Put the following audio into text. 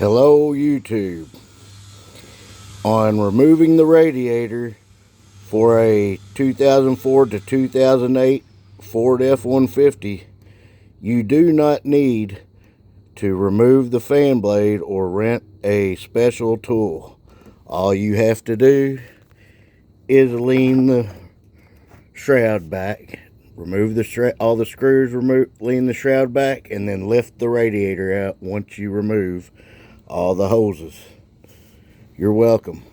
Hello YouTube. On removing the radiator for a 2004 to 2008 Ford F150, you do not need to remove the fan blade or rent a special tool. All you have to do is lean the shroud back, remove the all the screws, lean the shroud back, and then lift the radiator out once you remove all the hoses. You're welcome.